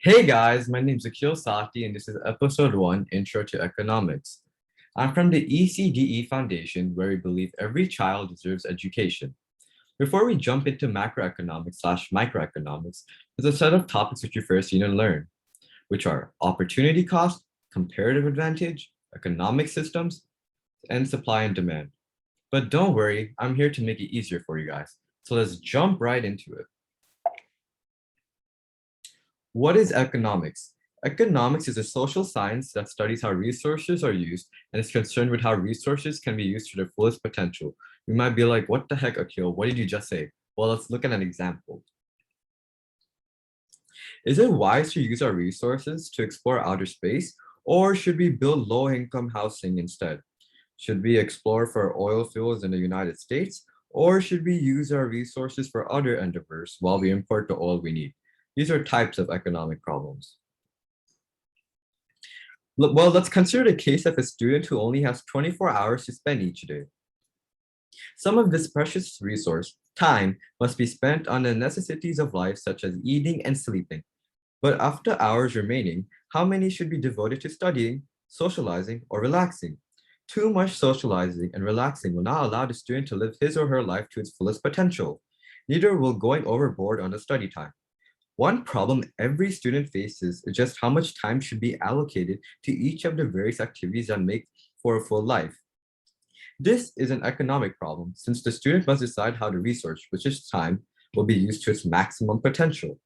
Hey guys, my name is Akhil Sati and this is episode 1, Intro to Economics. I'm from the ECDE Foundation, where we believe every child deserves education. Before we jump into macroeconomics slash microeconomics, there's a set of topics which you first need to learn, which are opportunity cost, comparative advantage, economic systems, and supply and demand. But don't worry, I'm here to make it easier for you guys. So let's jump right into it. What is economics? Economics is a social science that studies how resources are used and is concerned with how resources can be used to their fullest potential. You might be like, what the heck, Akil? What did you just say? Well, let's look at an example. Is it wise to use our resources to explore outer space, or should we build low-income housing instead? Should we explore for oil fields in the United States, or should we use our resources for other endeavors while we import the oil we need? These are types of economic problems. Well, let's consider the case of a student who only has 24 hours to spend each day. Some of this precious resource, time, must be spent on the necessities of life, such as eating and sleeping. But of the hours remaining, how many should be devoted to studying, socializing, or relaxing? Too much socializing and relaxing will not allow the student to live his or her life to its fullest potential. Neither will going overboard on the study time. One problem every student faces is just how much time should be allocated to each of the various activities that make for a full life. This is an economic problem since the student must decide how the resource, which is time, will be used to its maximum potential.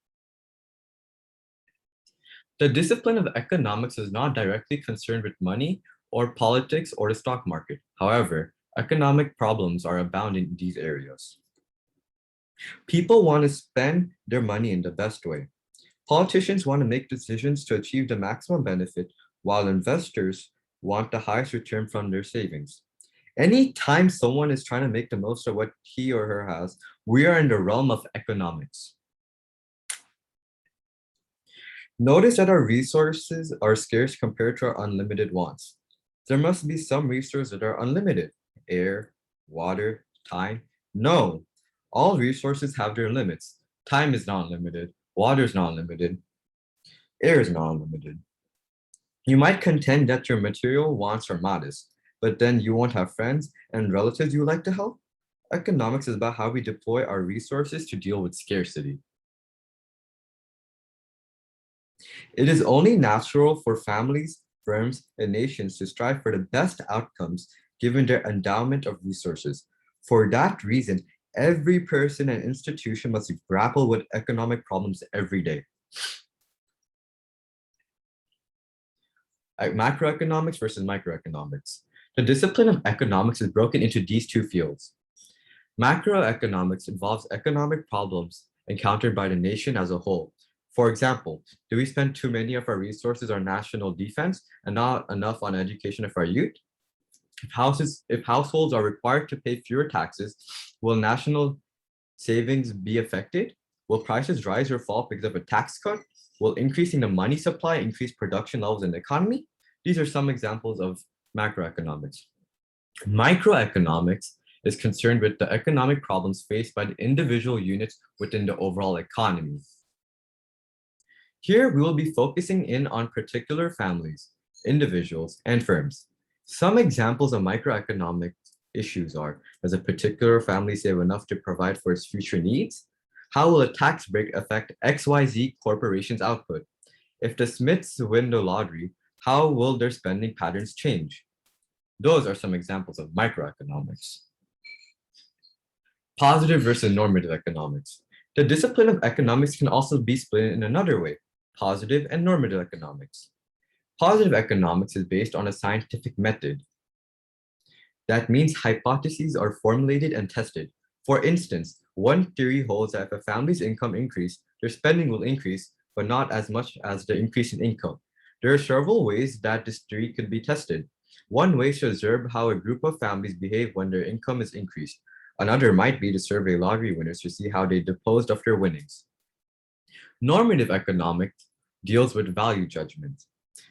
The discipline of economics is not directly concerned with money or politics or the stock market. However, economic problems are abound in these areas. People want to spend their money in the best way. Politicians want to make decisions to achieve the maximum benefit, while investors want the highest return from their savings. Anytime someone is trying to make the most of what he or her has, we are in the realm of economics. Notice that our resources are scarce compared to our unlimited wants. There must be some resources that are unlimited. Air, water, time. No, all resources have their limits. Time is not unlimited. Water is not unlimited. Air is not unlimited. You might contend that your material wants are modest, but then you won't have friends and relatives you like to help. Economics is about how we deploy our resources to deal with scarcity. It is only natural for families, firms, and nations to strive for the best outcomes given their endowment of resources. For that reason, every person and institution must grapple with economic problems every day. Macroeconomics versus microeconomics. The discipline of economics is broken into these two fields. Macroeconomics involves economic problems encountered by the nation as a whole. For example, do we spend too many of our resources on national defense and not enough on education of our youth? If households are required to pay fewer taxes, will national savings be affected? Will prices rise or fall because of a tax cut? Will increasing the money supply increase production levels in the economy? These are some examples of macroeconomics. Microeconomics is concerned with the economic problems faced by the individual units within the overall economy. Here, we will be focusing in on particular families, individuals, and firms. Some examples of microeconomic issues are, does a particular family save enough to provide for its future needs? How will a tax break affect XYZ corporation's output? If the Smiths win the lottery, how will their spending patterns change? Those are some examples of microeconomics. Positive versus normative economics. The discipline of economics can also be split in another way, positive and normative economics. Positive economics is based on a scientific method. That means hypotheses are formulated and tested. For instance, one theory holds that if a family's income increases, their spending will increase, but not as much as the increase in income. There are several ways that this theory could be tested. One way is to observe how a group of families behave when their income is increased. Another might be to survey lottery winners to see how they disposed of their winnings. Normative economics deals with value judgments.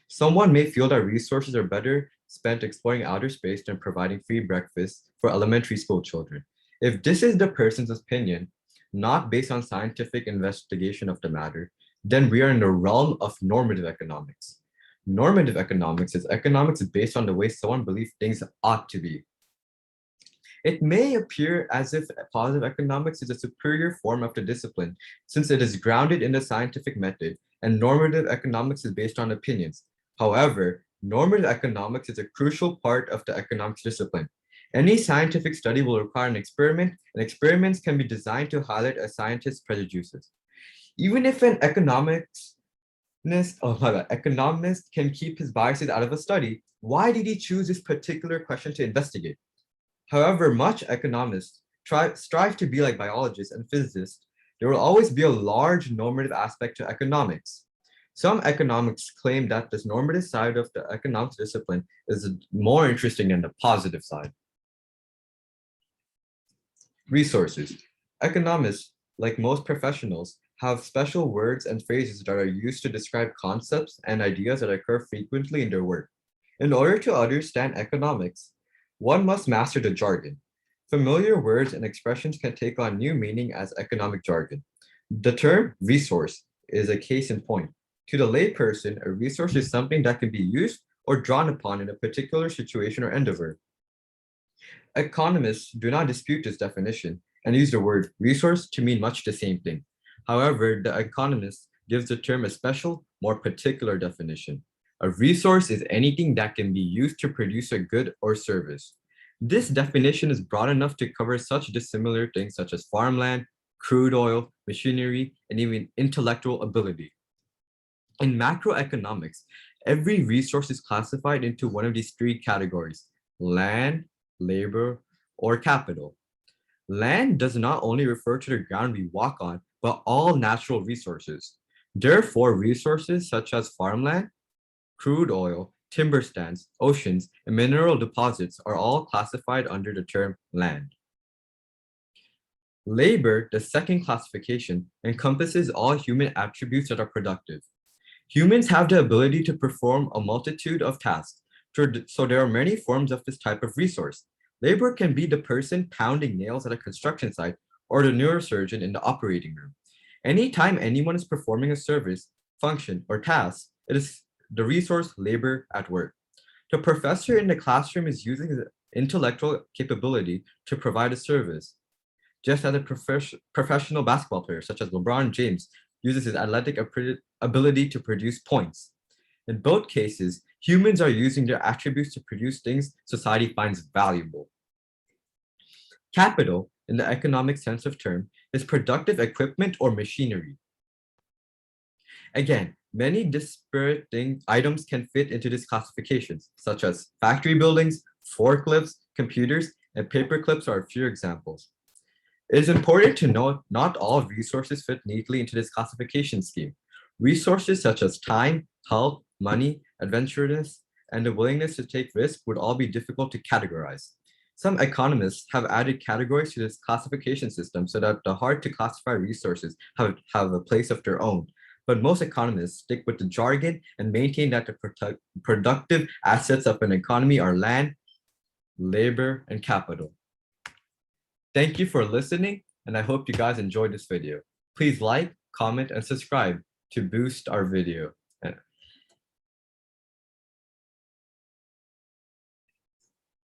Someone may feel that resources are better spent exploring outer space than providing free breakfast for elementary school children. If this is the person's opinion, not based on scientific investigation of the matter, then we are in the realm of normative economics. Normative economics is economics based on the way someone believes things ought to be. It may appear as if positive economics is a superior form of the discipline, since it is grounded in the scientific method, and normative economics is based on opinions. However, normative economics is a crucial part of the economics discipline. Any scientific study will require an experiment, and experiments can be designed to highlight a scientist's prejudices. Even if an economist can keep his biases out of a study, why did he choose this particular question to investigate? However much economists strive to be like biologists and physicists, there will always be a large normative aspect to economics. Some economics claim that this normative side of the economics discipline is more interesting than the positive side. Resources. Economists, like most professionals, have special words and phrases that are used to describe concepts and ideas that occur frequently in their work. In order to understand economics, one must master the jargon. Familiar words and expressions can take on new meaning as economic jargon. The term resource is a case in point. To the layperson, a resource is something that can be used or drawn upon in a particular situation or endeavor. Economists do not dispute this definition and use the word resource to mean much the same thing. However, the economist gives the term a special, more particular definition. A resource is anything that can be used to produce a good or service. This definition is broad enough to cover such dissimilar things such as farmland, crude oil, machinery, and even intellectual ability. In macroeconomics, every resource is classified into one of these three categories: land, labor, or capital. Land does not only refer to the ground we walk on, but all natural resources. Therefore, resources such as farmland, crude oil, timber stands, oceans, and mineral deposits are all classified under the term land. Labor, the second classification, encompasses all human attributes that are productive. Humans have the ability to perform a multitude of tasks, so there are many forms of this type of resource. Labor can be the person pounding nails at a construction site or the neurosurgeon in the operating room. Anytime anyone is performing a service, function, or task, it is the resource labor at work. The professor in the classroom is using his intellectual capability to provide a service, just as a professional basketball player, such as LeBron James, uses his athletic ability to produce points. In both cases, humans are using their attributes to produce things society finds valuable. Capital, in the economic sense of term, is productive equipment or machinery. Again, many disparate items can fit into these classifications, such as factory buildings, forklifts, computers, and paper clips are a few examples. It is important to note not all resources fit neatly into this classification scheme. Resources such as time, health, money, adventurousness, and the willingness to take risks would all be difficult to categorize. Some economists have added categories to this classification system so that the hard to classify resources have a place of their own. But most economists stick with the jargon and maintain that the productive assets of an economy are land, labor, and capital. Thank you for listening, and I hope you guys enjoyed this video. Please like, comment, and subscribe to boost our video.